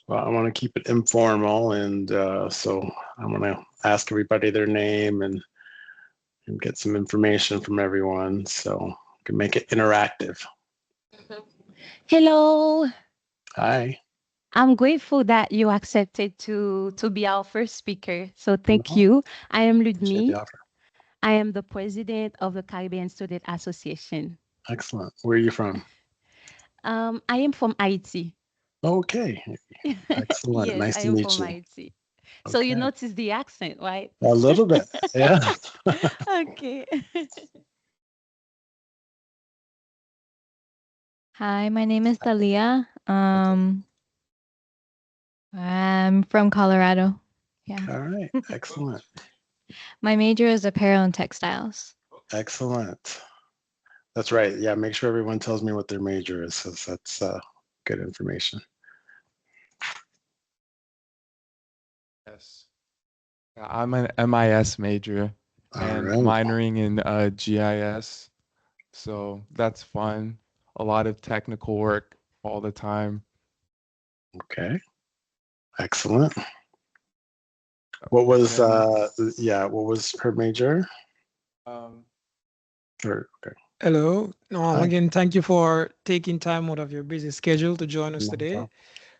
Well, I want to keep it informal, and so I'm going to ask everybody their name and get some information from everyone so we can make it interactive. Hello. Hi. I'm grateful that you accepted to be our first speaker. So thank No, you. I am appreciate the Ludmi. offer. I am the president of the Caribbean Student Association. Excellent. Where are you from? I am from Haiti. Okay. Excellent. Yes, Nice I to am meet from you. Haiti. So you Okay. notice the accent, right? A little bit. Yeah. Okay. Hi, my name is Talia. Okay. I'm from Colorado. Yeah. All right. Excellent. My major is apparel and textiles. Excellent. That's right. Yeah. Make sure everyone tells me what their major is, because that's good information. Yes. Yeah, I'm an MIS major All and right. minoring in GIS. So that's fun. A lot of technical work all the time. Okay. Excellent. What was Then, what was her major? um, Okay. Hello. Hi. Again, thank you for taking time out of your busy schedule to join us No today. problem.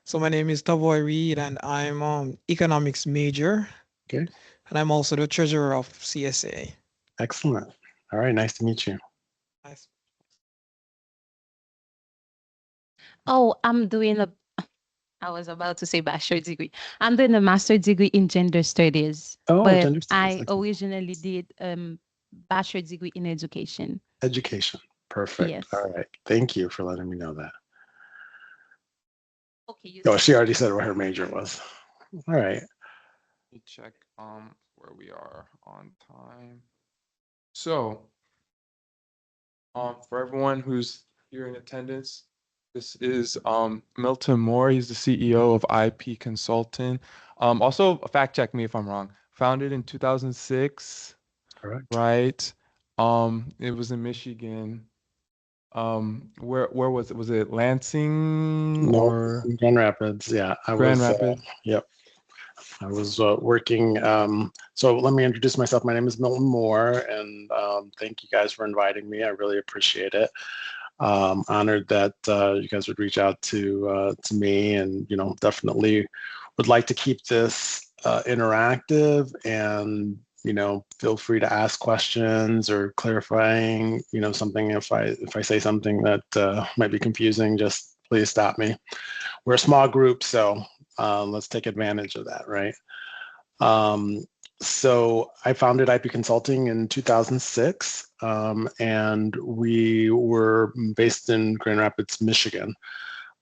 So my name is Tavoy Reed, and I'm economics major, Okay. and I'm also the treasurer of CSA. Excellent. All right. Nice to meet you. Nice. Oh, I was about to say bachelor degree. I'm doing a master degree in gender studies, Oh, but gender studies. I Excellent. originally did bachelor degree in education. Education. Perfect. Yes. All right. Thank you for letting me know that. Okay, you Oh, said. she already said what her major was. All right. let me check where we are on time. So, for everyone who's here in attendance, this is Milton Moore. He's the CEO of IP Consulting. Also, fact check me if I'm wrong. Founded in 2006, Correct. right? It was in Michigan. Where was it? Was it Lansing No, or Grand Rapids. Yeah, I Grand was. Rapids? Yep, I was working. So let me introduce myself. My name is Milton Moore, and thank you guys for inviting me. I really appreciate it. Honored that you guys would reach out to me, and definitely would like to keep this interactive, and feel free to ask questions or clarifying something. If I say something that might be confusing, just please stop me. We're a small group, so let's take advantage of that, right? Um, so I founded IP Consulting in 2006, and we were based in Grand Rapids, Michigan,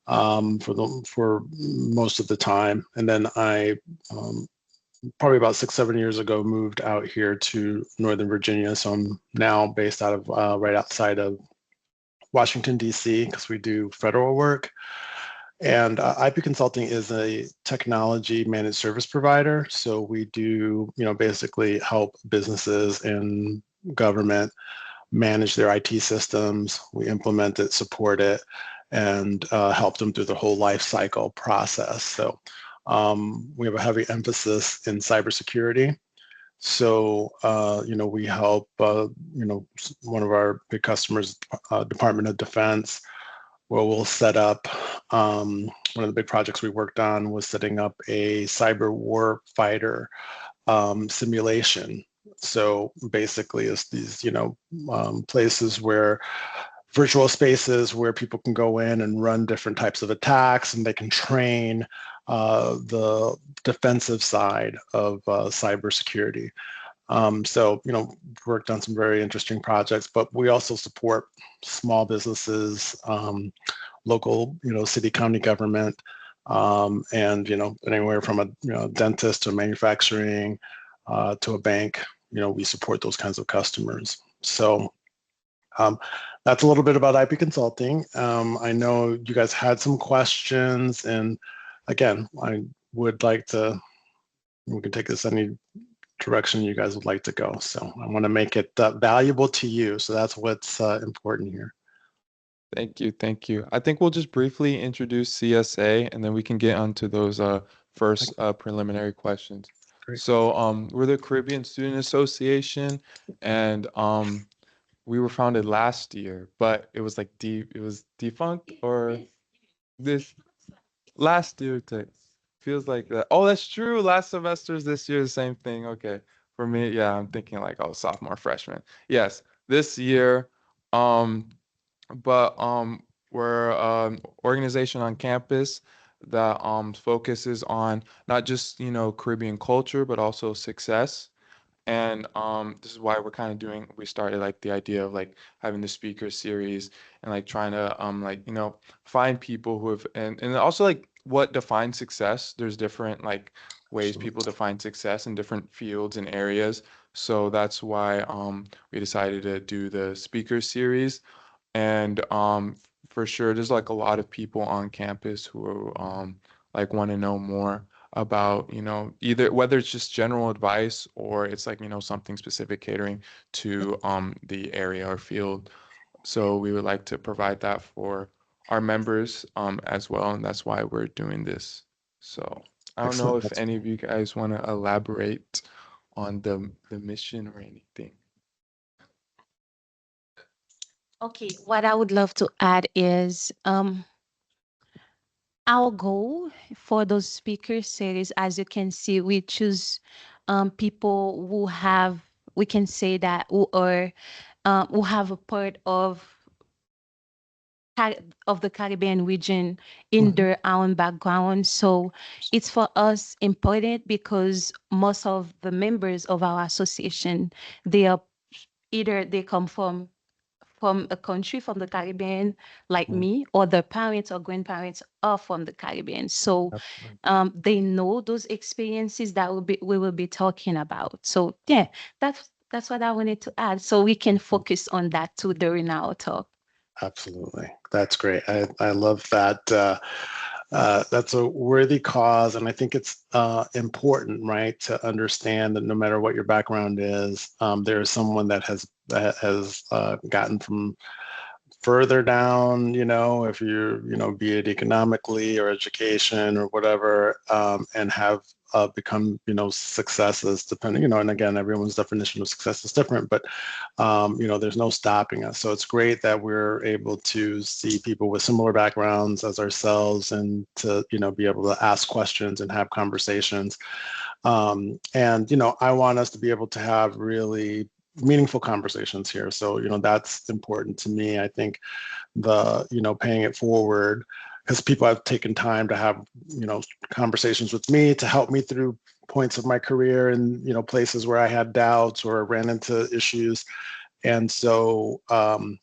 for most of the time. And then I probably about 6, 7 years ago moved out here to Northern Virginia. So I'm now based out of right outside of Washington, D.C., because we do federal work. And IP Consulting is a technology managed service provider. So we do, basically help businesses and government manage their IT systems. We implement it, support it, and help them through the whole life cycle process. So we have a heavy emphasis in cybersecurity. So, we help, one of our big customers, Department of Defense, where we'll set up, one of the big projects we worked on was setting up a cyber war fighter simulation. So basically it's these, places where virtual spaces where people can go in and run different types of attacks, and they can train the defensive side of cybersecurity. So, worked on some very interesting projects, but we also support small businesses, local, city, county government, and, anywhere from a dentist to manufacturing to a bank, we support those kinds of customers. So um, that's a little bit about IP Consulting. I know you guys had some questions, and again, I would like to, we can take this any direction you guys would like to go. So I want to make it valuable to you. So that's what's important here. Thank you. Thank you. I think we'll just briefly introduce CSA and then we can get onto those first preliminary questions. Great. So we're the Caribbean Student Association, and we were founded last year, but it was like it was defunct or this last year feels like that. Oh, that's true. Last semester's this year, the same thing. Okay. For me, yeah, I'm thinking like, oh, sophomore, freshman. Yes, this year. Um, but we're organization on campus that focuses on not just, Caribbean culture, but also success. And this is why we're kind of we started like the idea of like having the speaker series and like trying to like, find people who have and also like what defines success. There's different like ways Absolutely. people define success in different fields and areas. So that's why we decided to do the speaker series. And for sure, there's like a lot of people on campus who like want to know more about, either whether it's just general advice or it's like, something specific catering to the area or field. So we would like to provide that for our members as well, and that's why we're doing this. So I don't know Excellent. if any of you guys want to elaborate on the mission or anything. Okay, what I would love to add is our goal for those speaker series, as you can see, we choose people who have, we can say that, who have a part of the Caribbean region in Mhm. their own background. So it's for us important because most of the members of our association, they are either they come from a country from the Caribbean, like Mhm. me, or their parents or grandparents are from the Caribbean. So Absolutely. they know those experiences that we will be talking about. So yeah, that's what I wanted to add. So we can focus on that too during our talk. Absolutely. That's great. I love that. That's a worthy cause. And I think it's important, right, to understand that no matter what your background is, there is someone that has gotten from further down, if you're, be it economically or education or whatever, and have become, successes depending, and again, everyone's definition of success is different, but, there's no stopping us. So it's great that we're able to see people with similar backgrounds as ourselves and to, be able to ask questions and have conversations. And, I want us to be able to have really meaningful conversations here. So, that's important to me. I think paying it forward because people have taken time to have, conversations with me to help me through points of my career and, places where I had doubts or ran into issues. And so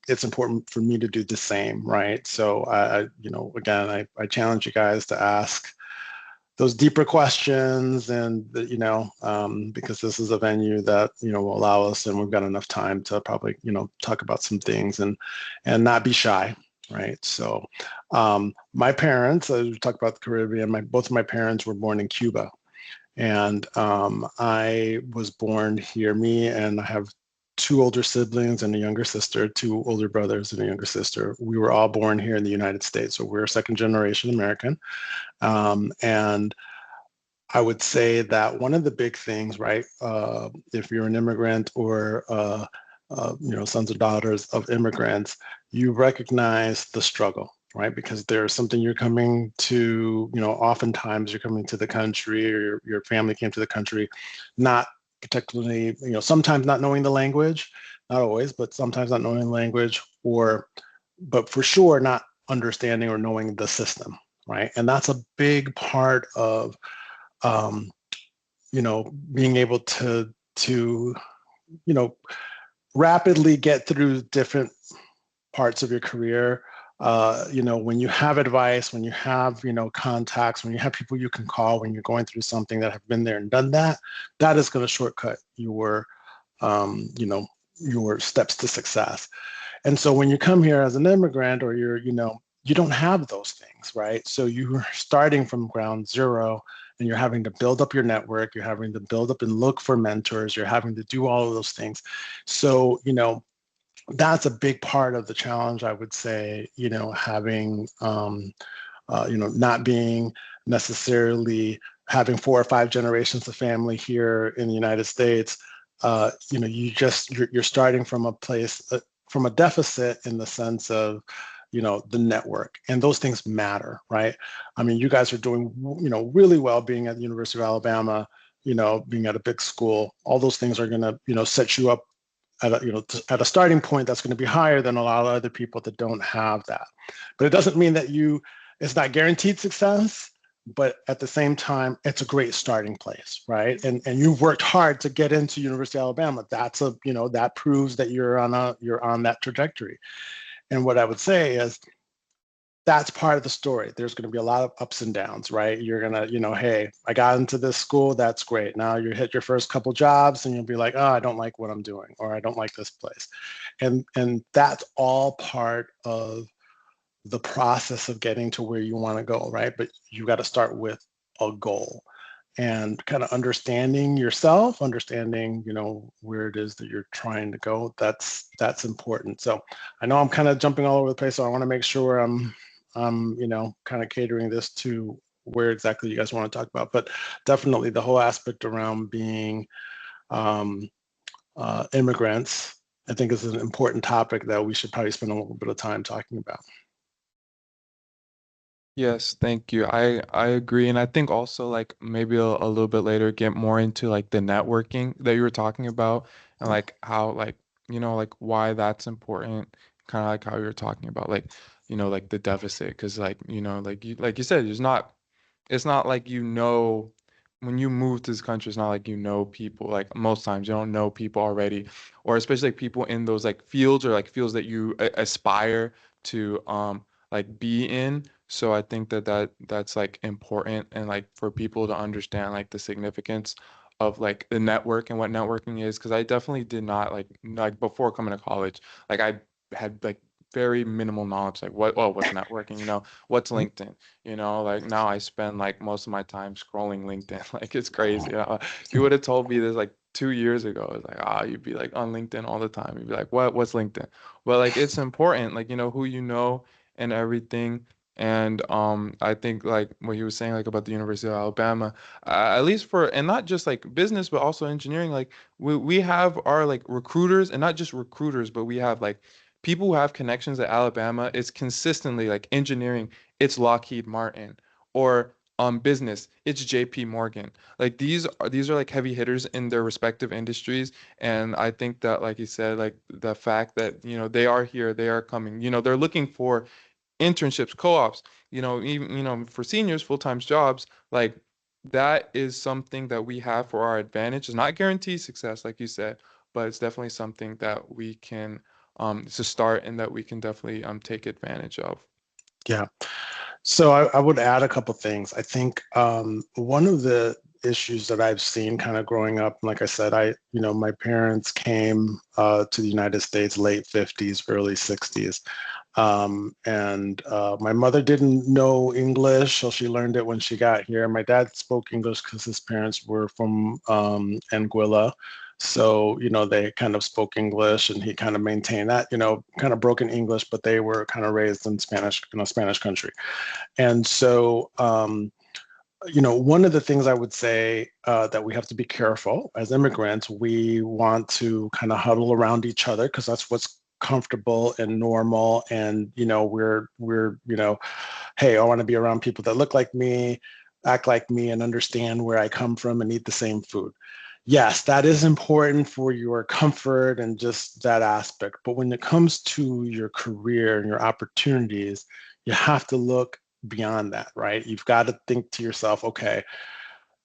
it's important for me to do the same, right? So again, I challenge you guys to ask those deeper questions and because this is a venue that will allow us, and we've got enough time to probably talk about some things and not be shy, right? So my parents, we talk about the Caribbean, both of my parents were born in Cuba, and I was born here. Me and I have two older siblings and a younger sister, two older brothers and a younger sister. We were all born here in the United States, so we're second generation American. And I would say that one of the big things, right, if you're an immigrant or sons or daughters of immigrants, you recognize the struggle, right? Because there's something you're coming to, oftentimes you're coming to the country, or your family came to the country, not particularly, sometimes not knowing the language, not always, but sometimes not knowing the language, but for sure not understanding or knowing the system, right? And that's a big part of being able to rapidly get through different parts of your career. When you have advice, when you have, contacts, when you have people you can call, when you're going through something that have been there and done that, that is going to shortcut your steps to success. And so when you come here as an immigrant or you don't have those things, right? So you're starting from ground zero and you're having to build up your network, you're having to build up and look for mentors, you're having to do all of those things. So, that's a big part of the challenge, I would say, having, not being necessarily having 4 or 5 generations of family here in the United States. You're starting from a place, from a deficit in the sense of, the network, and those things matter, right? I mean, you guys are doing, really well being at the University of Alabama, being at a big school. All those things are going to, set you up at at a starting point that's going to be higher than a lot of other people that don't have that. But it doesn't mean that it's not guaranteed success, but at the same time, it's a great starting place, right? And you've worked hard to get into University of Alabama. That proves that you're on that trajectory. And what I would say is, that's part of the story. There's going to be a lot of ups and downs, right? You're going to, hey, I got into this school. That's great. Now you hit your first couple jobs and you'll be like, oh, I don't like what I'm doing, or I don't like this place. And that's all part of the process of getting to where you want to go, right? But you got to start with a goal and kind of understanding yourself, understanding, where it is that you're trying to go. That's important. So I know I'm kind of jumping all over the place, so I want to make sure I'm kind of catering this to where exactly you guys want to talk about. But definitely the whole aspect around being immigrants, I think, is an important topic that we should probably spend a little bit of time talking about. Yes, thank you. I agree, and I think also like maybe a little bit later get more into like the networking that you were talking about, and like how like like why that's important, kind of like how you were talking about like like the deficit, because like like you said, it's not like when you move to this country, it's not like people. Like most times you don't know people already, or especially like people in those like fields, or like fields that you aspire to like be in. So I think that's like important, and like for people to understand like the significance of like the network and what networking is, because I definitely did not like before coming to college, like I had like very minimal knowledge, like what's networking, what's LinkedIn, like now I spend like most of my time scrolling LinkedIn. Like it's crazy. If you would have told me this like 2 years ago, it's like, you'd be like on LinkedIn all the time. You'd be like, what's LinkedIn? But like it's important, like who and everything. And I think like what he was saying like about the University of Alabama, at least for, and not just like business but also engineering, like we have our like recruiters, and not just recruiters, but we have like people who have connections at Alabama. It's consistently like engineering, it's Lockheed Martin, or business, it's JP Morgan. Like these are like heavy hitters in their respective industries. And I think that, like you said, like the fact that they are here, they are coming, they're looking for internships, co-ops, even for seniors, full-time jobs, like that is something that we have for our advantage. It's not guaranteed success, like you said, but it's definitely something that we can it's a start, and that we can definitely take advantage of. Yeah. So I would add a couple things. I think one of the issues that I've seen kind of growing up, like I said, my parents came to the United States late 50s, early 60s. And my mother didn't know English, so she learned it when she got here. My dad spoke English because his parents were from Anguilla. So, they kind of spoke English, and he kind of maintained that, kind of broken English, but they were kind of raised in Spanish, Spanish country. And so, one of the things I would say that we have to be careful as immigrants, we want to kind of huddle around each other because that's what's comfortable and normal. And, we're, hey, I want to be around people that look like me, act like me, and understand where I come from and eat the same food. Yes, that is important for your comfort and just that aspect. But when it comes to your career and your opportunities, you have to look beyond that, right? You've got to think to yourself, okay,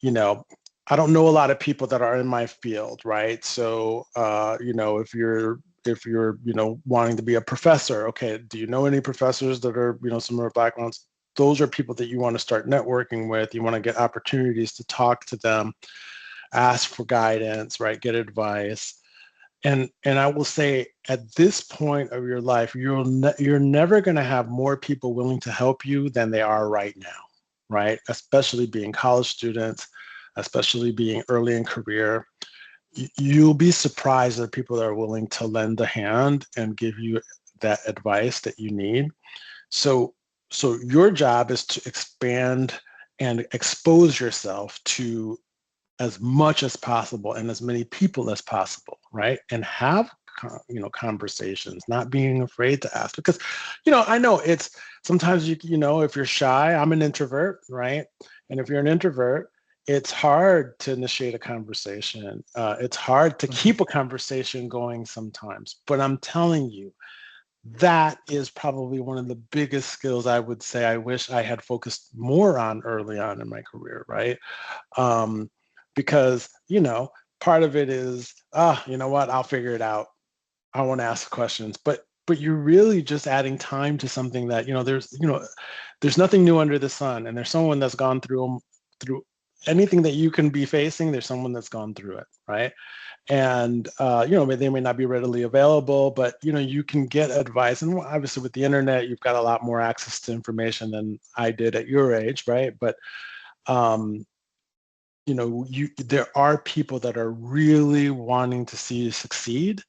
I don't know a lot of people that are in my field, right? So, if you're, wanting to be a professor, okay, do you know any professors that are, similar backgrounds? Those are people that you want to start networking with. You want to get opportunities to talk to them, ask for guidance, right? Get advice. And I will say, at this point of your life, you're never going to have more people willing to help you than they are right now, right? Especially being college students, especially being early in career. you'll be surprised at people that are willing to lend a hand and give you that advice that you need. So your job is to expand and expose yourself to as much as possible and as many people as possible, right? And have conversations, not being afraid to ask, because I know it's sometimes if you're shy. I'm an introvert, right? And if you're an introvert, it's hard to initiate a conversation. It's hard to keep a conversation going sometimes. But I'm telling you, that is probably one of the biggest skills I would say I wish I had focused more on early on in my career, right? Because part of it is, you know what, I'll figure it out. I won't ask questions. But you're really just adding time to something that there's nothing new under the sun, and there's someone that's gone through anything that you can be facing. There's someone that's gone through it, right? And they may not be readily available, but you can get advice. And obviously with the internet, you've got a lot more access to information than I did at your age, right? But there are people that are really wanting to see you succeed,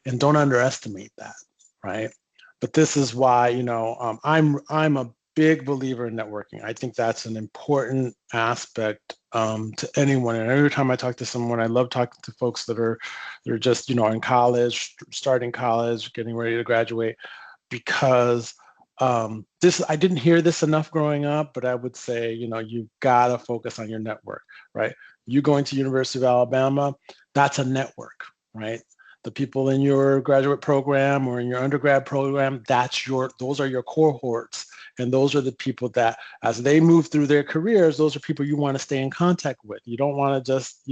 and don't underestimate that, right? But this is why I'm a big believer in networking. I think that's an important aspect to anyone. And every time I talk to someone, I love talking to folks they're just in college, starting college, getting ready to graduate, because I didn't hear this enough growing up, but I would say you've got to focus on your network, right? You going to University of Alabama, that's a network, right? The people in your graduate program or in your undergrad program, those are your cohorts. And those are the people that, as they move through their careers, those are people you want to stay in contact with. You don't want to just,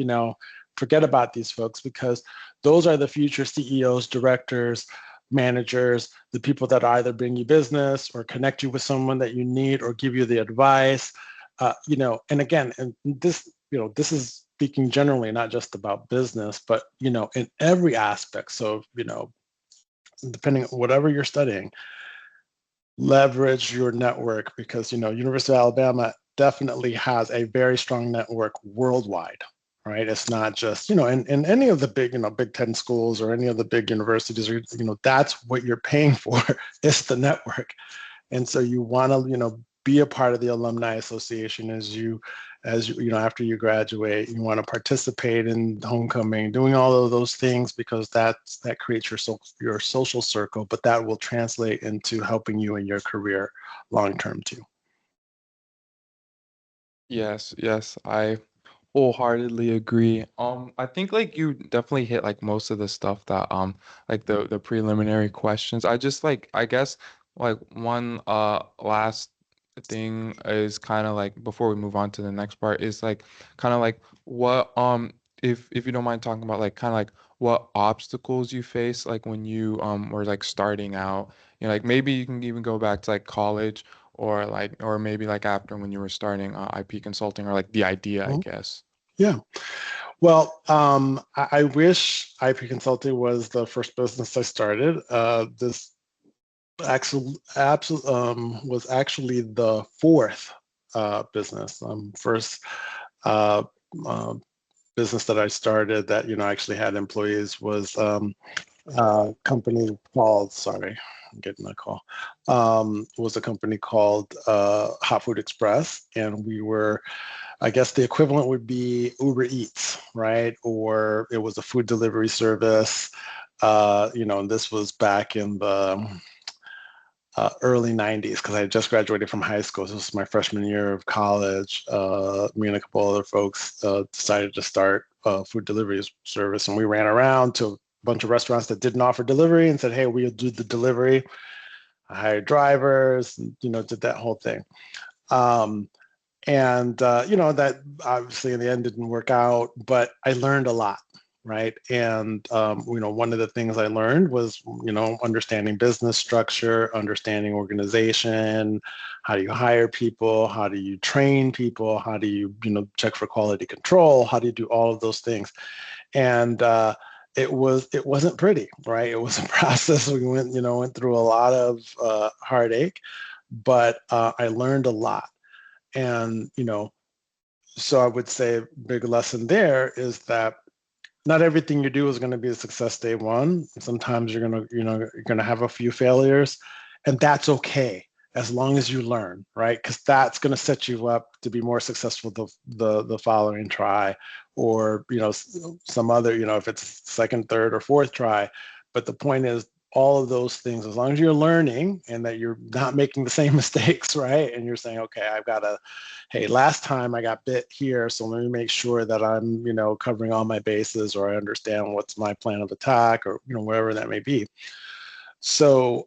forget about these folks, because those are the future CEOs, directors, managers, the people that either bring you business or connect you with someone that you need or give you the advice. And again, and this is speaking generally, not just about business, but in every aspect. So depending on whatever you're studying, leverage your network, because University of Alabama definitely has a very strong network worldwide, right? It's not just in any of the big Big Ten schools or any of the big universities, or that's what you're paying for. It's the network. And so you want to be a part of the alumni association as you after you graduate. You want to participate in homecoming, doing all of those things, because that creates your social circle, but that will translate into helping you in your career long term too. Yes, I wholeheartedly agree. I think like you definitely hit like most of the stuff that like the preliminary questions. I guess like one last thing is kind of like, before we move on to the next part, is like kind of like what if you don't mind talking about like kind of like what obstacles you face like when you were like starting out. Like maybe you can even go back to like college, or maybe like after when you were starting IP consulting, or like the idea, I guess. Yeah. Well, I wish IP consulting was the first business I started. This was actually the fourth business. First uh, uh, business that I started that actually had employees was a company called, sorry, I'm getting a call. Was a company called Hot Food Express, and we were, I guess the equivalent would be Uber Eats, right? Or it was a food delivery service. And this was back in the early 90s, because I had just graduated from high school. So this was my freshman year of college. Me and a couple other folks decided to start a food delivery service, and we ran around to a bunch of restaurants that didn't offer delivery and said, hey, we'll do the delivery. I hired drivers, and, did that whole thing. That obviously in the end didn't work out, but I learned a lot, right? And one of the things I learned was understanding business structure, understanding organization. How do you hire people? How do you train people? How do you check for quality control? How do you do all of those things? And it wasn't pretty, right? It was a process. We went through a lot of heartache, but I learned a lot. And so I would say a big lesson there is that not everything you do is going to be a success day one. Sometimes you're going to, you're going to have a few failures, and that's okay as long as you learn, right? Because that's going to set you up to be more successful the following try, or some other, if it's second, third, or fourth try. But the point is, all of those things, as long as you're learning and that you're not making the same mistakes, right? And you're saying, okay, I've got to, hey, last time I got bit here, so let me make sure that I'm, covering all my bases, or I understand what's my plan of attack, or, whatever that may be. So,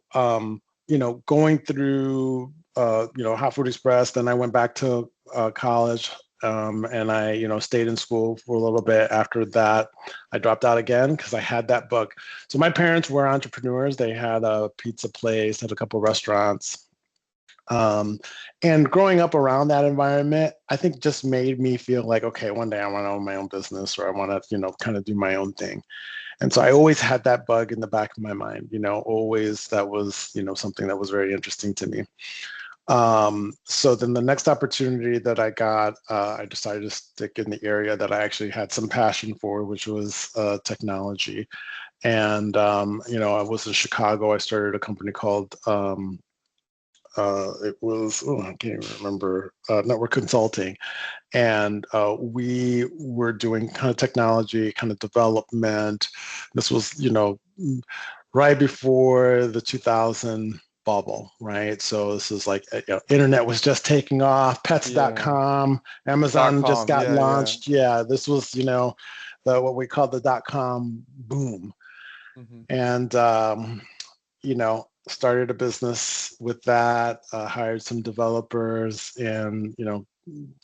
going through, Hot Food Express, then I went back to college, and I, stayed in school for a little bit. After that, I dropped out again because I had that book. So my parents were entrepreneurs. They had a pizza place, had a couple of restaurants. And growing up around that environment, I think just made me feel like, okay, one day I want to own my own business, or I want to, kind of do my own thing. And so I always had that bug in the back of my mind, always that was, something that was very interesting to me. So then the next opportunity that I got, I decided to stick in the area that I actually had some passion for, which was technology. And, I was in Chicago. I started a company called, it was, I can't even remember, Network Consulting. And we were doing kind of technology, kind of development. This was, right before the 2000 bubble, right? So this is like, internet was just taking off, pets.com, Amazon just got launched. Yeah, this was, what we call the .com boom. And, started a business with that, hired some developers, and,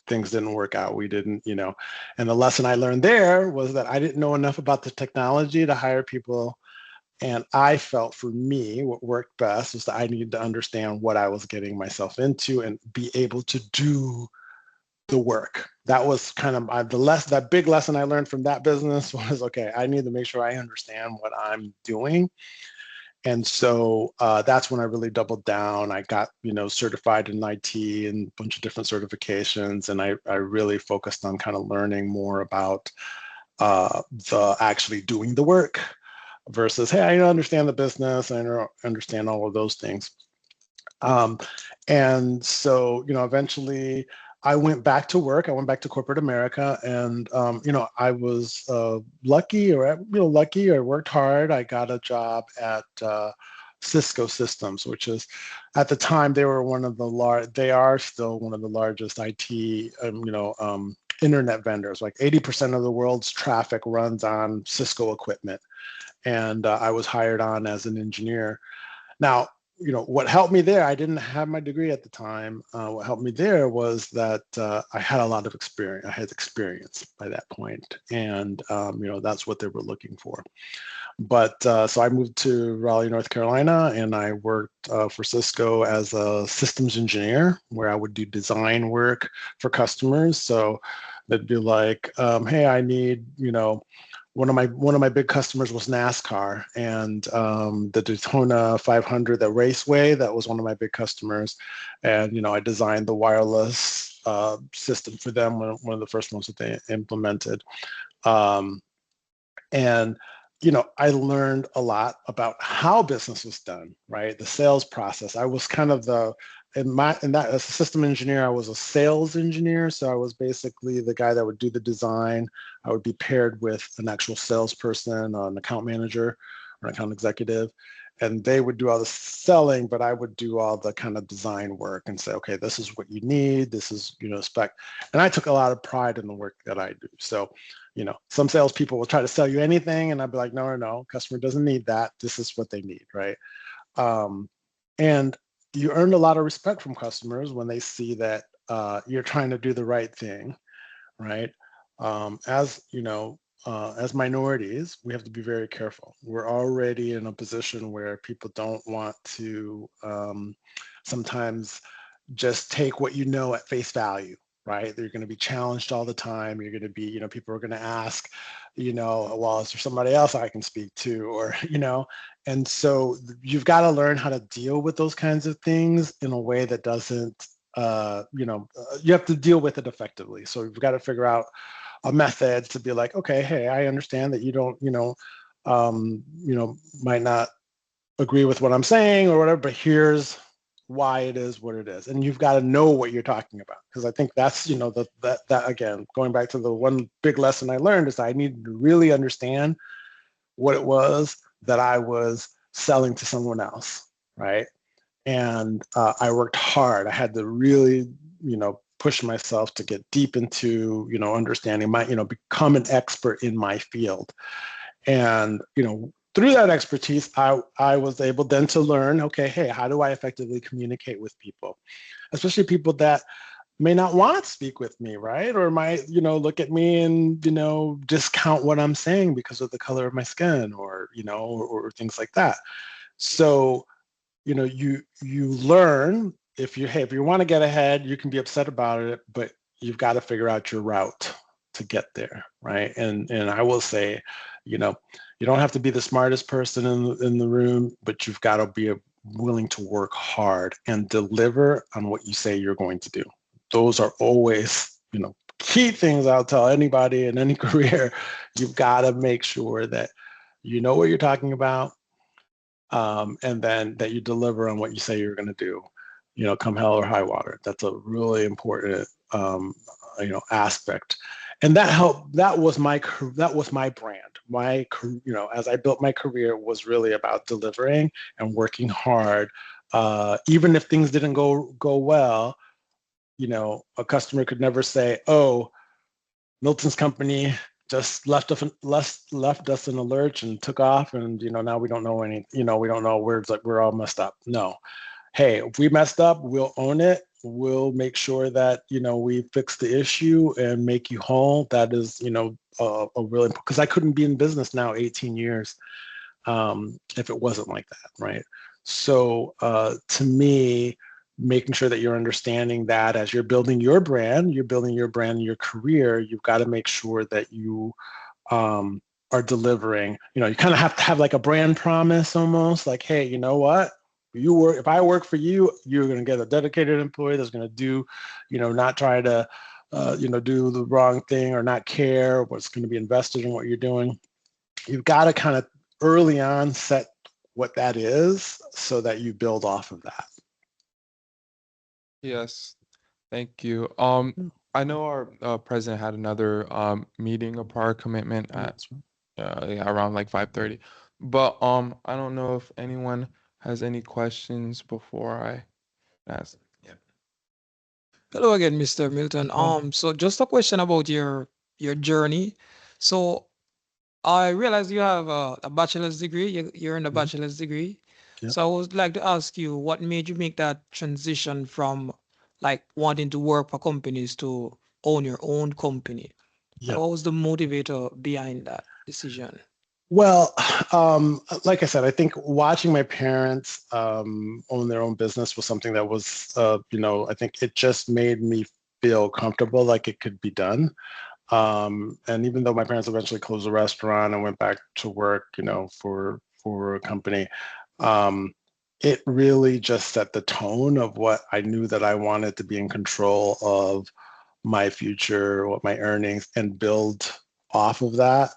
things didn't work out. We didn't, and the lesson I learned there was that I didn't know enough about the technology to hire people. And I felt, for me, what worked best was that I needed to understand what I was getting myself into and be able to do the work. That was kind of that big lesson I learned from that business was, okay, I need to make sure I understand what I'm doing. And so that's when I really doubled down. I got, certified in IT and a bunch of different certifications. And I really focused on kind of learning more about the actually doing the work versus, hey, I understand the business. I understand all of those things. And so, eventually I went back to work. I went back to corporate America, and I was lucky, or worked hard. I got a job at Cisco Systems, which is, at the time, they were they are still one of the largest IT, internet vendors. Like 80% of the world's traffic runs on Cisco equipment, and I was hired on as an engineer. Now, what helped me there, I didn't have my degree at the time. What helped me there was that I had a lot of experience. I had experience by that point. And, that's what they were looking for. But so I moved to Raleigh, North Carolina, and I worked for Cisco as a systems engineer, where I would do design work for customers. So they'd be like, hey, I need, one of my big customers was NASCAR, and the Daytona 500, the raceway, that was one of my big customers. And I designed the wireless system for them, one of the first ones that they implemented. And I learned a lot about how business was done, right? The sales process. I was kind of as a system engineer, I was a sales engineer. So I was basically the guy that would do the design. I would be paired with an actual salesperson, an account manager, or an account executive, and they would do all the selling, but I would do all the kind of design work and say, okay, this is what you need. This is, spec. And I took a lot of pride in the work that I do. So, some salespeople will try to sell you anything, and I'd be like, no, customer doesn't need that. This is what they need, right? And you earned a lot of respect from customers when they see that you're trying to do the right thing, right? As minorities, we have to be very careful. We're already in a position where people don't want to sometimes just take what at face value, right? They're going to be challenged all the time. You're going to be, people are going to ask, well, is there somebody else I can speak to, or, and so you've got to learn how to deal with those kinds of things in a way that doesn't, you have to deal with it effectively. So you've got to figure out a method to be like, okay, hey, I understand that you don't, might not agree with what I'm saying or whatever, but here's why it is what it is. And you've got to know what you're talking about. Because I think that's, that again, going back to the one big lesson I learned is I needed to really understand what it was that I was selling to someone else, right? And I worked hard. I had to really, push myself to get deep into, understanding my, become an expert in my field. And, through that expertise, I was able then to learn, okay, hey, how do I effectively communicate with people, especially people that may not want to speak with me, right? Or might, look at me and, discount what I'm saying because of the color of my skin or, or things like that. So, you learn if you want to get ahead, you can be upset about it, but you've got to figure out your route to get there, right? And I will say, you don't have to be the smartest person in the room, but you've got to be willing to work hard and deliver on what you say you're going to do. Those are always, key things I'll tell anybody in any career. You've got to make sure that you know what you're talking about, and then that you deliver on what you say you're going to do, come hell or high water. That's a really important, aspect. And that was my brand. As I built my career, it was really about delivering and working hard. Even if things didn't go well, a customer could never say, oh, Milton's company just left us in a lurch and took off, and now we don't know we don't know, we're all messed up. No, hey, if we messed up, we'll own it. We'll make sure that we fix the issue and make you whole. That is a really, because I couldn't be in business now 18 years if it wasn't like that, right? So to me, making sure that you're understanding that as you're building your brand, your career, you've got to make sure that you are delivering. You kind of have to have like a brand promise almost, like, hey, you know what? If I work for you, you're going to get a dedicated employee that's going to do, not try to, do the wrong thing or not care what's going to be invested in what you're doing. You've got to kind of early on set what that is so that you build off of that. Yes, thank you. I know our president had another meeting, a prior commitment at around like 5:30, but I don't know if anyone has any questions before I ask. Yeah. Hello again, Mr. Milton. So just a question about your journey. So I realize you have a bachelor's degree. You're in a bachelor's degree. Yeah. So I would like to ask you, what made you make that transition from like wanting to work for companies to own your own company? Yeah. What was the motivator behind that decision? Well, like I said, I think watching my parents own their own business was something that was, I think it just made me feel comfortable, like it could be done. And even though my parents eventually closed the restaurant and went back to work, for a company, it really just set the tone of what I knew that I wanted to be in control of my future, what my earnings, and build off of that.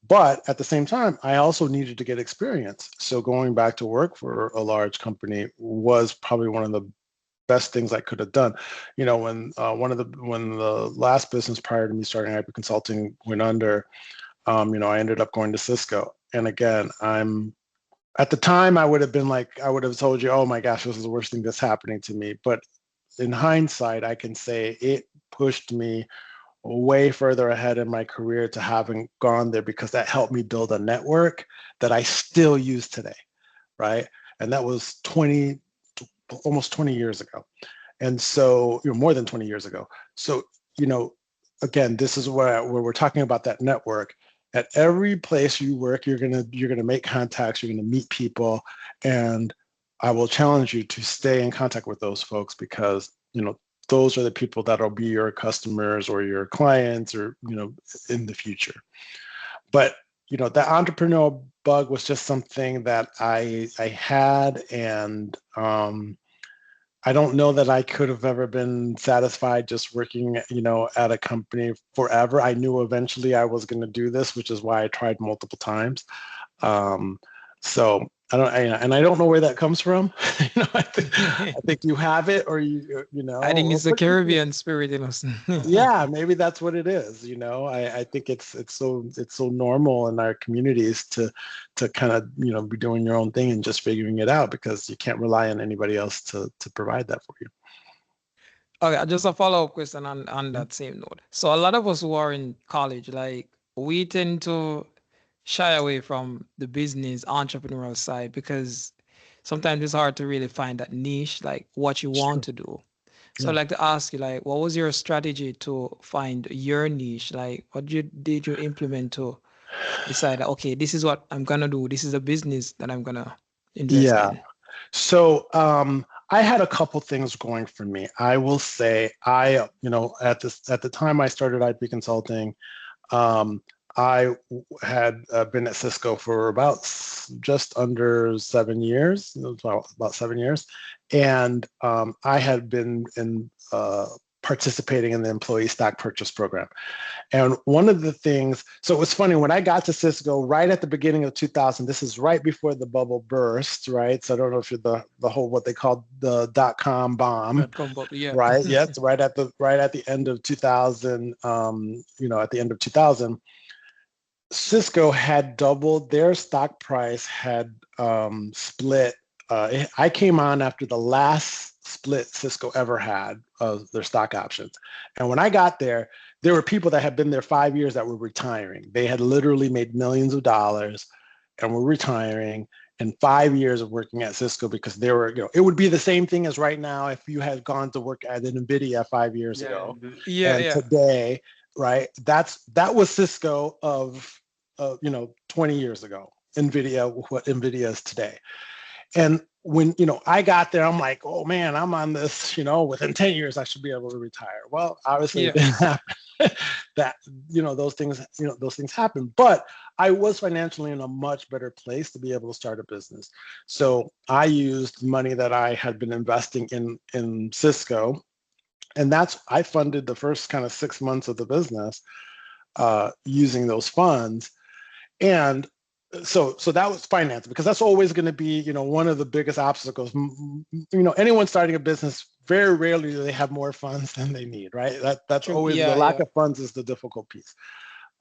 But at the same time, I also needed to get experience. So going back to work for a large company was probably one of the best things I could have done. When when the last business prior to me starting IP Consulting went under, I ended up going to Cisco. And again, at the time I would have told you, oh my gosh, this is the worst thing that's happening to me. But in hindsight, I can say it pushed me way further ahead in my career to having gone there, because that helped me build a network that I still use today, right? And that was almost 20 years ago. And so, more than 20 years ago. So, again, this is where we're talking about that network. At every place you work, you're gonna make contacts, you're gonna meet people, and I will challenge you to stay in contact with those folks, because those are the people that'll be your customers or your clients, or in the future. But that entrepreneurial bug was just something that I had, and I don't know that I could have ever been satisfied just working, at a company forever. I knew eventually I was going to do this, which is why I tried multiple times. So and I don't know where that comes from. I think you have it, or I think it's the Caribbean spirit in us. yeah, maybe that's what it is. I think it's so normal in our communities to kind of be doing your own thing and just figuring it out, because you can't rely on anybody else to provide that for you. Okay, just a follow-up question on that same note. So a lot of us who are in college, like we tend to shy away from the business entrepreneurial side because sometimes it's hard to really find that niche, like what you want to do. So I'd like to ask you, like, what was your strategy to find your niche? Like, what did you implement to decide, okay, this is what I'm gonna do. This is a business that I'm gonna invest Yeah. in. So I had a couple things going for me. I will say at the time I started IP Consulting, I had been at Cisco for about just under 7 years, about 7 years, and I had been participating in the employee stock purchase program. And one of the things, so it was funny, when I got to Cisco right at the beginning of 2000, this is right before the bubble burst, right? So I don't know if you're the whole, what they called the .com bomb, Yeah. right? Yes, right at the end of 2000, at the end of 2000, Cisco had doubled. Their stock price had split. I came on after the last split Cisco ever had of their stock options. And when I got there were people that had been there 5 years that were retiring. They had literally made millions of dollars and were retiring in 5 years of working at Cisco, because they were, it would be the same thing as right now if you had gone to work at NVIDIA 5 years ago. Yeah, and today, right, that was Cisco of 20 years ago, NVIDIA, what NVIDIA is today. And when, I got there, I'm like, oh man, I'm on this, within 10 years, I should be able to retire. Well, obviously it didn't happen. That, those things happen, but I was financially in a much better place to be able to start a business. So I used money that I had been investing in Cisco. And I funded the first kind of 6 months of the business using those funds. And so that was finance, because that's always going to be, one of the biggest obstacles. Anyone starting a business, very rarely do they have more funds than they need, right? That's True. always Yeah, the lack yeah. of funds is the difficult piece.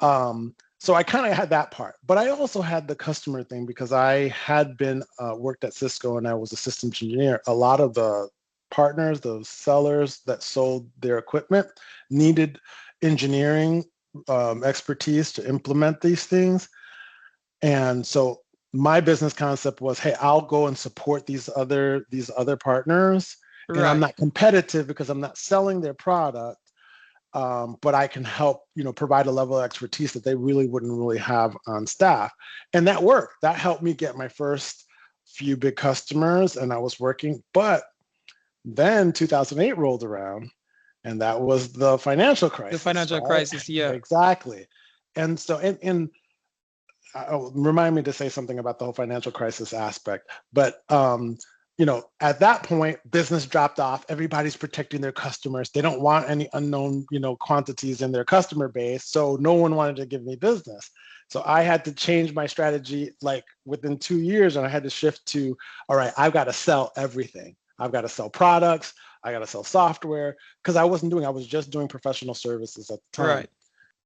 So I kind of had that part, but I also had the customer thing, because I had been worked at Cisco and I was a systems engineer. A lot of the partners, those sellers that sold their equipment, needed engineering expertise to implement these things. And so my business concept was, hey, I'll go and support these other partners, and I'm Right. not competitive because I'm not selling their product, but I can help, provide a level of expertise that they really wouldn't really have on staff. And that worked. That helped me get my first few big customers, and I was working. But then 2008 rolled around, and that was the financial crisis. The financial right? crisis, yeah. Exactly. And so, and remind me to say something about the whole financial crisis aspect. But at that point, business dropped off. Everybody's protecting their customers. They don't want any unknown, quantities in their customer base. So no one wanted to give me business. So I had to change my strategy like within 2 years, and I had to shift to, all right, I've got to sell everything. I've got to sell products. I got to sell software, because I was just doing professional services at the time. Right.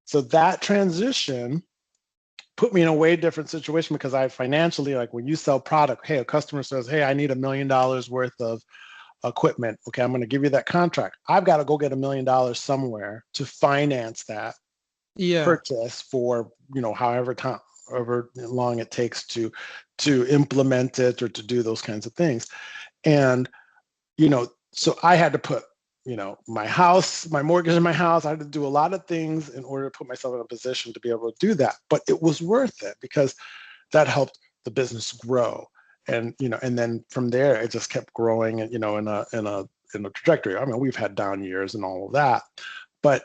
So that transition put me in a way different situation, because I financially, like when you sell product, hey, a customer says, hey, I need $1 million worth of equipment. Okay, I'm going to give you that contract. I've got to go get $1 million somewhere to finance that purchase for, however long it takes to implement it or to do those kinds of things. And, so I had to put, my house, my mortgage in my house. I had to do a lot of things in order to put myself in a position to be able to do that. But it was worth it, because that helped the business grow. And, and then from there, it just kept growing, in a trajectory. I mean, we've had down years and all of that, but,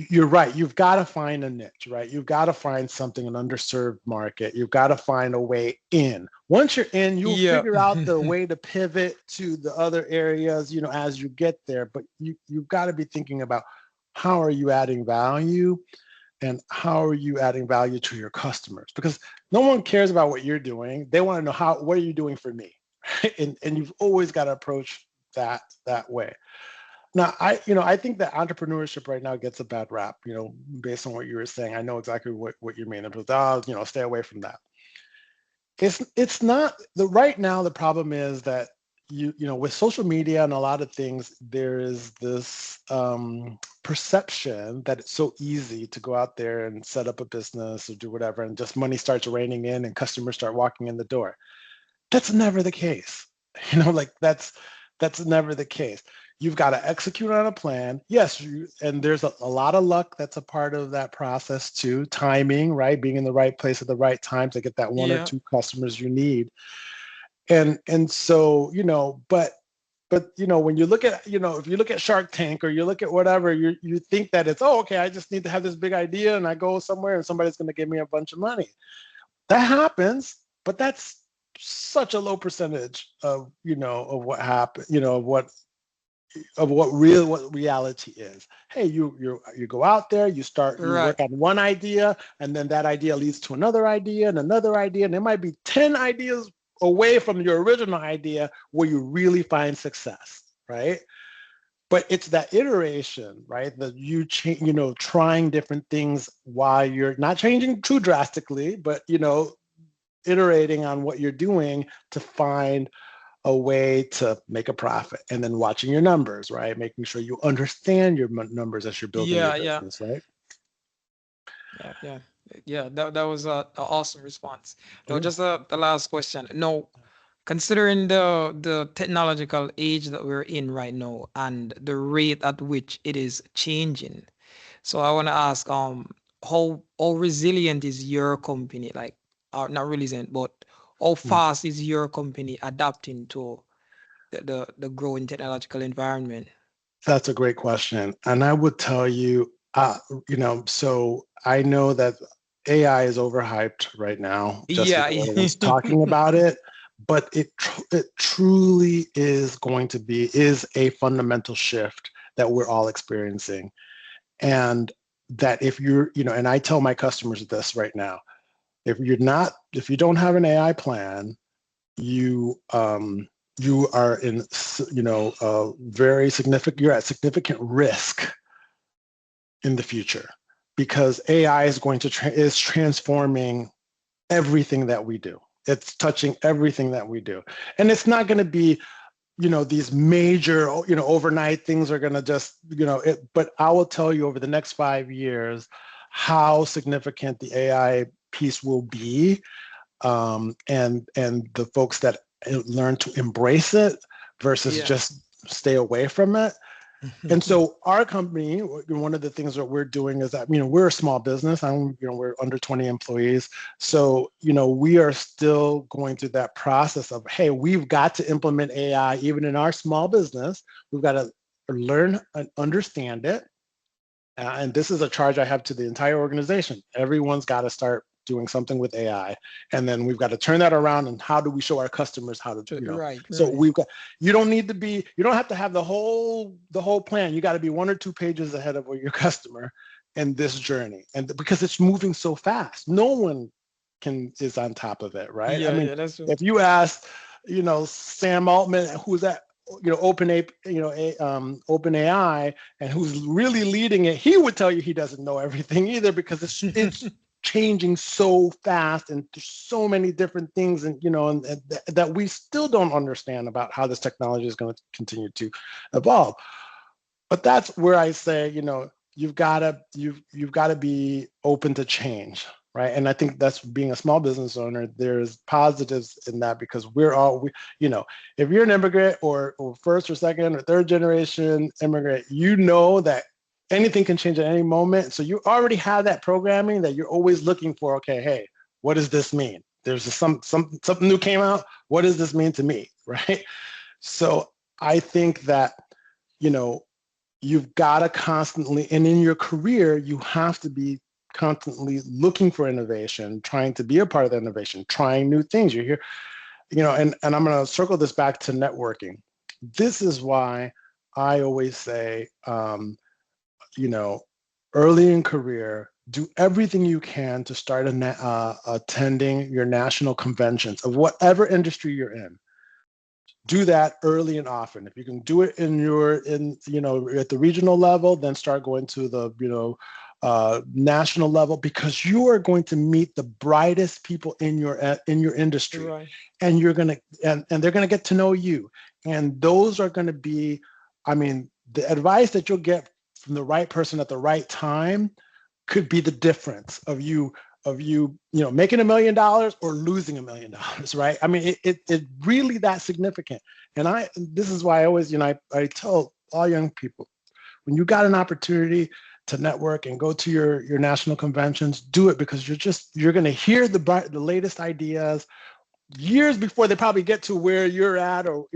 you're right. You've got to find a niche, right? You've got to find something, an underserved market. You've got to find a way in. Once you're in, you'll Yeah. figure out the way to pivot to the other areas, as you get there. But you've got to be thinking about how are you adding value and how are you adding value to your customers? Because no one cares about what you're doing. They want to know what are you doing for me? And you've always got to approach that way. Now, I think that entrepreneurship right now gets a bad rap, based on what you were saying. I know exactly what you mean. It was, stay away from that. It's not right now. The problem is that with social media and a lot of things, there is this perception that it's so easy to go out there and set up a business or do whatever, and just money starts raining in and customers start walking in the door. That's never the case. That's never the case. You've got to execute on a plan. Yes, and there's a lot of luck that's a part of that process too. Timing, right? Being in the right place at the right time to get that one or Yeah. two customers you need. And so, but when you look at, if you look at Shark Tank or you look at whatever, you think that it's, okay, I just need to have this big idea and I go somewhere and somebody's going to give me a bunch of money. That happens, but that's such a low percentage of, of what happened, of what reality is. Hey, you go out there, you Right. work on one idea, and then that idea leads to another idea and another idea, and there might be 10 ideas away from your original idea where you really find success, right? But it's that iteration, right? That you change, trying different things while you're not changing too drastically, but iterating on what you're doing to find a way to make a profit, and then watching your numbers, right? Making sure you understand your numbers as you're building your Yeah. business, right? Yeah. That was a awesome response. Now, Yeah. just the last question. No, considering the technological age that we're in right now and the rate at which it is changing, so I want to ask, how resilient is your company? Like, not resilient, but how fast is your company adapting to the growing technological environment? That's a great question. And I would tell you, so I know that AI is overhyped right now, just Yeah. because everyone's talking about it, but it truly is a fundamental shift that we're all experiencing. And that if and I tell my customers this right now, if you don't have an AI plan, you are in, very significant, you're at significant risk in the future, because AI is going to is transforming everything that we do. It's touching everything that we do. And it's not going to be, these major, overnight things are going to just, but I will tell you over the next 5 years how significant the AI piece will be, and the folks that learn to embrace it versus Yeah. just stay away from it. And so our company, one of the things that we're doing is that, we're a small business. We're under 20 employees. So, we are still going through that process of, hey, we've got to implement AI even in our small business. We've got to learn and understand it. And this is a charge I have to the entire organization. Everyone's got to start doing something with AI. And then we've got to turn that around, and how do we show our customers how to, Right. so we've got, you don't have to have the whole plan. You got to be 1 or 2 pages ahead of your customer in this journey. And because it's moving so fast, no one is on top of it, right? Yeah. I mean, Yeah. That's if you ask, Sam Altman, who's that, OpenAI, and who's really leading it, he would tell you he doesn't know everything either, because it's changing so fast, and there's so many different things, and that we still don't understand about how this technology is going to continue to evolve. But that's where I say, you've got to be open to change, right? And I think that's, being a small business owner, there's positives in that, because if you're an immigrant or first or second or third generation immigrant, that anything can change at any moment. So you already have that programming that you're always looking for. Okay, hey, what does this mean? There's something new came out. What does this mean to me, right? So I think that, you've got to constantly, and in your career, you have to be constantly looking for innovation, trying to be a part of the innovation, trying new things. You're here, and I'm going to circle this back to networking. This is why I always say, early in career, do everything you can to start attending your national conventions of whatever industry you're in. Do that early and often. If you can do it at the regional level, then start going to the national level, because you are going to meet the brightest people in your industry, Right. and you're gonna and they're gonna get to know you, and those are going to be, the advice that you'll get from the right person at the right time could be the difference of you making $1 million or losing $1 million, right? It really that significant. And this is why I always, I tell all young people, when you got an opportunity to network and go to your national conventions, do it, because you're going to hear the latest ideas years before they probably get to where you're at, or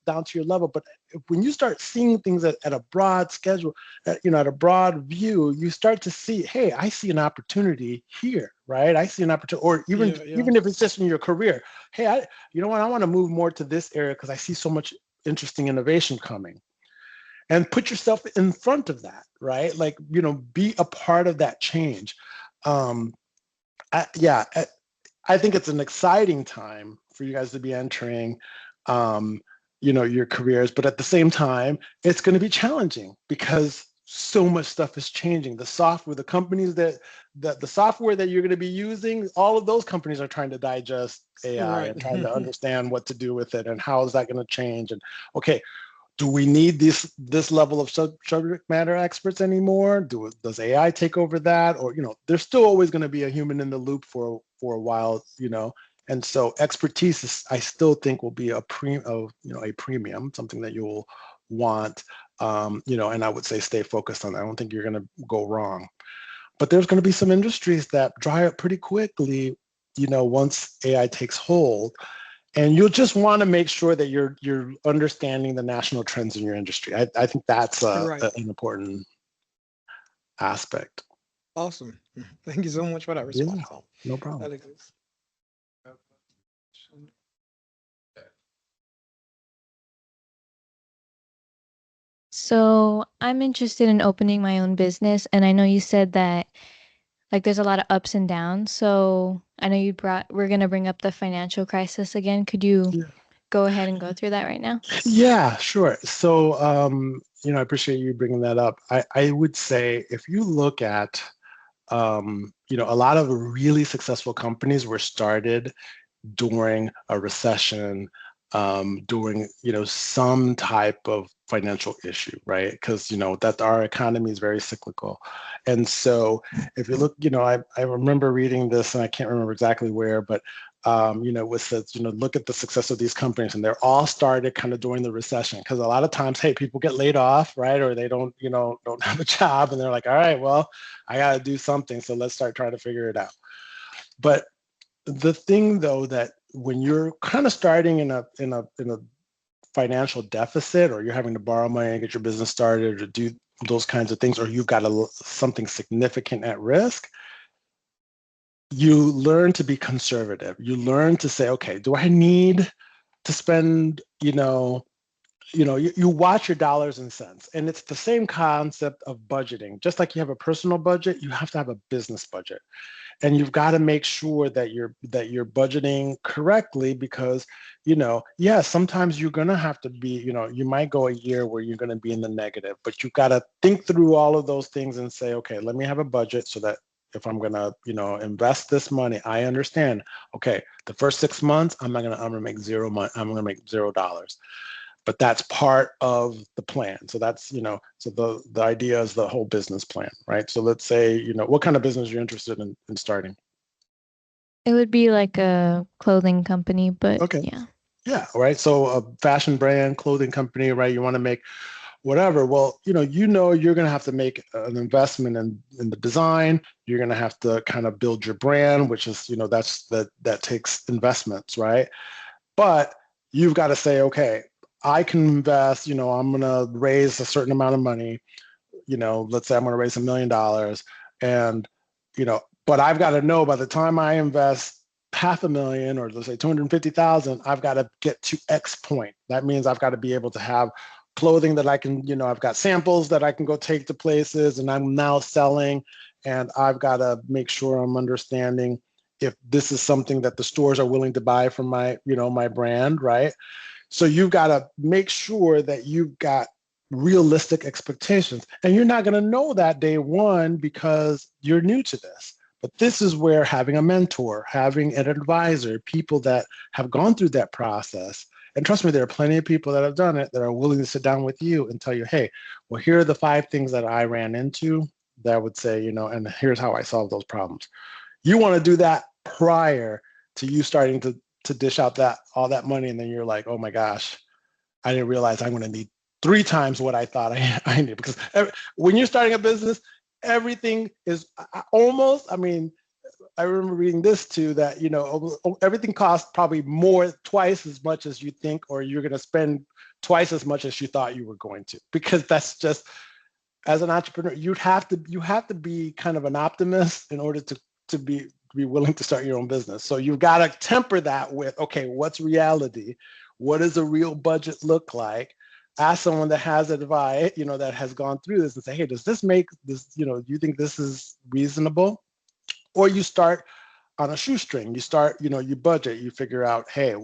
down to your level. But when you start seeing things at a broad schedule, at a broad view, you start to see, hey, I see an opportunity here, right? I see an opportunity, or even if it's just in your career, hey, you know what, I want to move more to this area because I see so much interesting innovation coming. And put yourself in front of that, right? Like, be a part of that change. I think it's an exciting time for you guys to be entering, your careers. But at the same time, it's going to be challenging because so much stuff is changing. The software, the companies the software that you're going to be using, all of those companies are trying to digest AI and trying to understand what to do with it and how is that going to change. And okay, do we need this level of subject matter experts anymore? Does AI take over that? Or, there's still always going to be a human in the loop for a while, and so expertise I still think will be a premium, something that you'll want, and I would say stay focused on that. I don't think you're going to go wrong. But there's going to be some industries that dry up pretty quickly, once AI takes hold. And you'll just want to make sure that you're understanding the national trends in your industry. I think that's an important aspect. Awesome. Thank you so much for that response. No problem. Alexis. So I'm interested in opening my own business, and I know you said that like there's a lot of ups and downs. So I know we're gonna bring up the financial crisis again. Could you go ahead and go through that right now? Yeah, sure. So I appreciate you bringing that up. I would say if you look at a lot of really successful companies were started during a recession, during some type of financial issue, right? Because that our economy is very cyclical. And so if you look, I remember reading this, and I can't remember exactly where, but it was said, look at the success of these companies, and they're all started kind of during the recession, because a lot of times, hey, people get laid off, right? Or they don't have a job, and they're like, all right, well, I got to do something, so let's start trying to figure it out. But the thing, though, that when you're kind of starting in a financial deficit, or you're having to borrow money to get your business started, or do those kinds of things, or you've got something significant at risk, you learn to be conservative. You learn to say, okay, do I need to spend, you watch your dollars and cents. And it's the same concept of budgeting. Just like you have a personal budget, you have to have a business budget. And you've got to make sure that you're budgeting correctly, because, sometimes you're going to have to be, you might go a year where you're going to be in the negative, but you've got to think through all of those things and say, okay, let me have a budget so that if I'm going to, invest this money, I understand, okay, the first 6 months, I'm going to make zero money. I'm going to make $0. But that's part of the plan. So that's, so the idea is the whole business plan, right? So let's say, what kind of business you're interested in starting? It would be like a clothing company, but okay. Yeah. Yeah, right. So a fashion brand, clothing company, right? You want to make whatever. Well, you're going to have to make an investment in the design. You're going to have to kind of build your brand, which is, that takes investments, right? But you've got to say, okay, I can invest, I'm going to raise a certain amount of money, let's say I'm going to raise $1 million, and, but I've got to know by the time I invest $500,000, or let's say 250,000, I've got to get to X point. That means I've got to be able to have clothing that I can, I've got samples that I can go take to places, and I'm now selling, and I've got to make sure I'm understanding if this is something that the stores are willing to buy from my, my brand, right? So you've got to make sure that you've got realistic expectations. And you're not going to know that day one because you're new to this. But this is where having a mentor, having an advisor, people that have gone through that process, and trust me, there are plenty of people that have done it that are willing to sit down with you and tell you, hey, well, here are the 5 things that I ran into that I would say, and here's how I solved those problems. You want to do that prior to you starting to dish out all that money, and then you're like, oh my gosh, I didn't realize I'm going to need 3 times what I thought I need. Because when you're starting a business, everything is almost, I remember reading this too, that, everything costs probably twice as much as you think, or you're going to spend twice as much as you thought you were going to, because that's just, as an entrepreneur, you have to be kind of an optimist in order to be willing to start your own business. So you've got to temper that with, okay, what's reality? What does a real budget look like? Ask someone that has advice, that has gone through this, and say, hey, does this make this, do you think this is reasonable? Or you start on a shoestring. You start, you budget, you figure out, hey,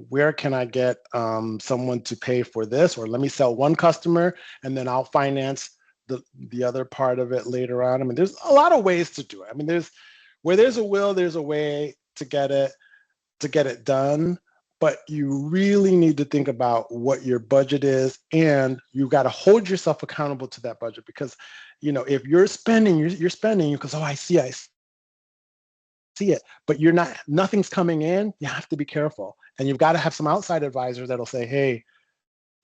where can I get someone to pay for this? Or let me sell one customer and then I'll finance the other part of it later on. There's a lot of ways to do it. Where there's a will, there's a way to get it done. But you really need to think about what your budget is, and you've got to hold yourself accountable to that budget. Because, if you're spending, you're spending because, I see it, but nothing's coming in, you have to be careful. And you've got to have some outside advisors that'll say, hey,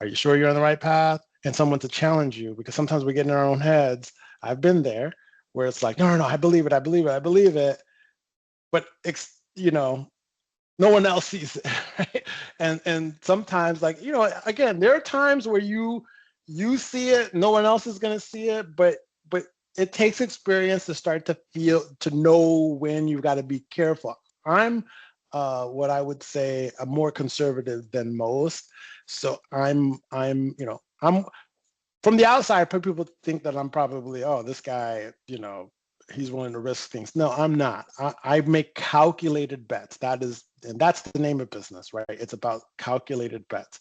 are you sure you're on the right path? And someone to challenge you, because sometimes we get in our own heads. I've been there where it's like, no, I believe it. But, no one else sees it, right? And sometimes, like, again, there are times where you see it, no one else is going to see it, but it takes experience to start to know when you've got to be careful. I'm what I would say I'm more conservative than most. So I'm from the outside, people think that I'm probably, this guy, he's willing to risk things. No, I'm not. I make calculated bets. And that's the name of business, right? It's about calculated bets.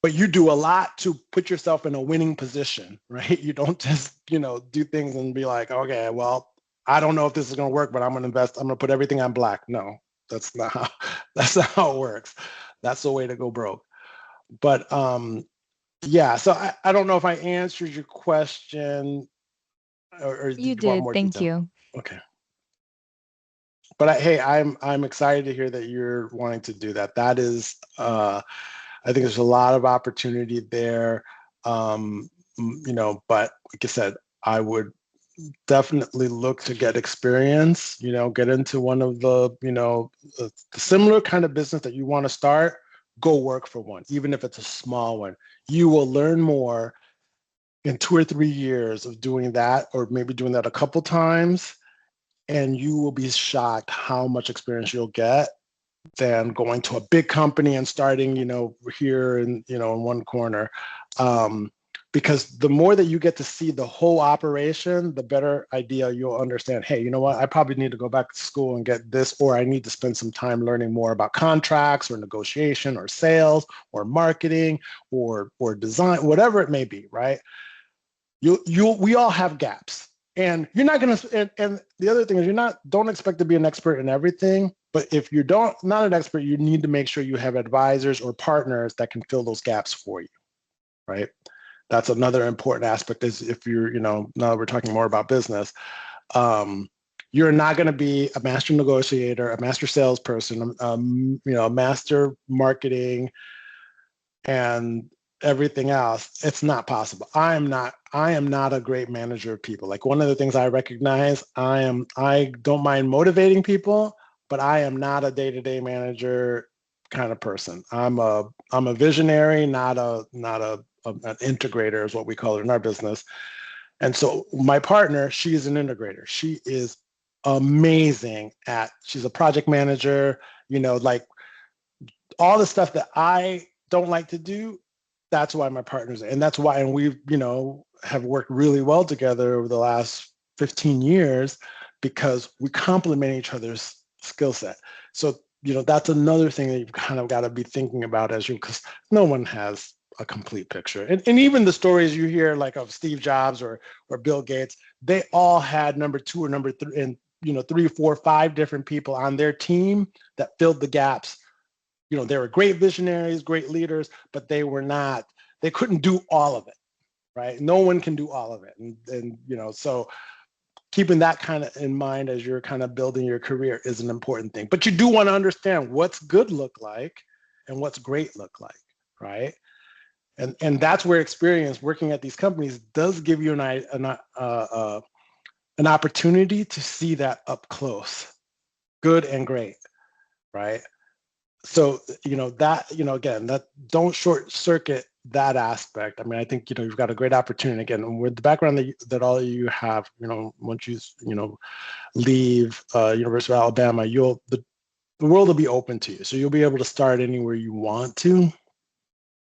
But you do a lot to put yourself in a winning position, right? You don't just, do things and be like, okay, well, I don't know if this is going to work, but I'm going to invest. I'm going to put everything on black. No, that's not how it works. That's the way to go broke. But yeah, so I don't know if I answered your question, or You did you want did. more Thank detail? you. Okay. But hey, I'm excited to hear that you're wanting to do that. That is, I think there's a lot of opportunity there. But like I said, I would definitely look to get experience, get into one of the, the similar kind of business that you want to start. Go work for one, even if it's a small one. You will learn more in 2 or 3 years of doing that, or maybe doing that a couple times, and you will be shocked how much experience you'll get than going to a big company and starting, here in one corner. Because the more that you get to see the whole operation, the better idea you'll understand, hey, you know what, I probably need to go back to school and get this, or I need to spend some time learning more about contracts or negotiation or sales or marketing or design, whatever it may be, right? We all have gaps. And you're not going to, and the other thing is don't expect to be an expert in everything, but if you're not an expert, you need to make sure you have advisors or partners that can fill those gaps for you, right? That's another important aspect, is if you're, now that we're talking more about business, you're not going to be a master negotiator, a master salesperson, a master marketing and everything else. It's not possible. I am not a great manager of people. Like, one of the things I recognize, I don't mind motivating people, but I am not a day-to-day manager kind of person. I'm a visionary, not an integrator is what we call it in our business. And so my partner, she is an integrator. She is amazing she's a project manager, like all the stuff that I don't like to do. That's why my partner's, and that's why, and we've, have worked really well together over the last 15 years because we complement each other's skill set. So, that's another thing that you've kind of got to be thinking about because no one has a complete picture. And even the stories you hear like of Steve Jobs or Bill Gates, they all had number 2 or number 3 and 3, 4, 5 different people on their team that filled the gaps. They were great visionaries, great leaders, but they couldn't do all of it, right? No one can do all of it. And so keeping that kind of in mind as you're kind of building your career is an important thing. But you do want to understand what's good look like and what's great look like, right? And that's where experience working at these companies does give you an opportunity to see that up close, good and great, right? So, again, that don't short circuit that aspect. I mean, I think, you've got a great opportunity again with the background that all of you have, once you, leave University of Alabama, the world will be open to you. So you'll be able to start anywhere you want to,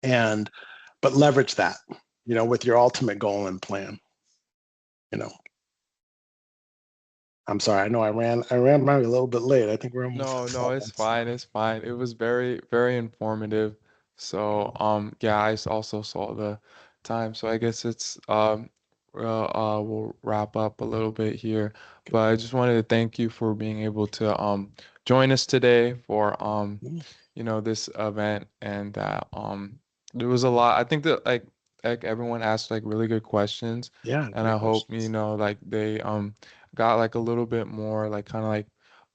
but leverage that, with your ultimate goal and plan, I'm sorry. I know I ran maybe a little bit late. I think we're almost. No, it's fine. It's fine. It was very, very informative. So, yeah, also saw the time. So I guess it's we'll wrap up a little bit here. But I just wanted to thank you for being able to join us today for this event, and that there was a lot. I think that like everyone asked like really good questions, Yeah, and great I hope questions. like they got like a little bit more like kind of like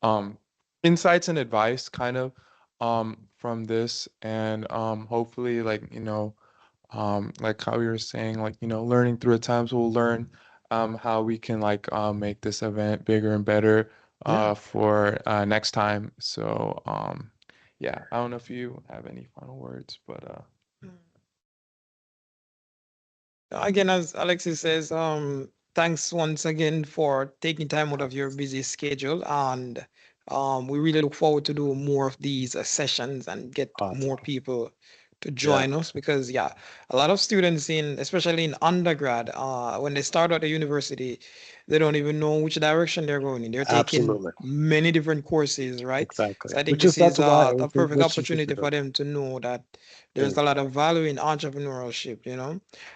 um insights and advice kind of from this, and hopefully like like how you were saying, like learning through at times we'll learn how we can like make this event bigger and better Yeah. for next time. So yeah, I don't know if you have any final words, but Again, as Alexis says, thanks once again for taking time out of your busy schedule, and we really look forward to do more of these sessions and get Awesome. more people to Yeah. join us, because yeah, a lot of students especially in undergrad, when they start at the university, they don't even know which direction they're going in. They're taking Absolutely. many different courses, right? Exactly. So I think Which is this is that's why a perfect what you should opportunity do. for them to know that there's a lot of value in entrepreneurship,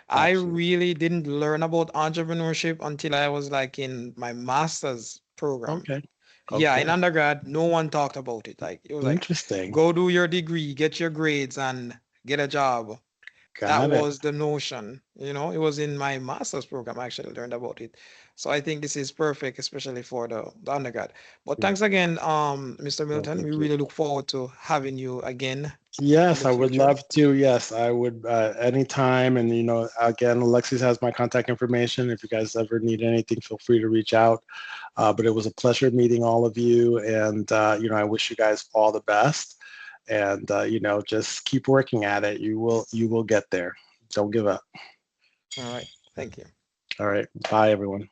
I Absolutely. really didn't learn about entrepreneurship until I was like in my master's program. Okay. Yeah, in Okay. undergrad, no one talked about it. Like it was like, Interesting. go do your degree, get your grades, and get a job. That Got it. was the notion. It was in my master's program I actually learned about it. So I think this is perfect, especially for the undergrad. But Yeah. thanks again, Mr. No, Milton. thank We you. really look forward to having you again in Yes, the I would future. love to. Yes, I would anytime. And again, Alexis has my contact information. If you guys ever need anything, feel free to reach out. But it was a pleasure meeting all of you, and I wish you guys all the best. And just keep working at it. You will get there. Don't give up. All right. Thank you. All right. Bye, everyone.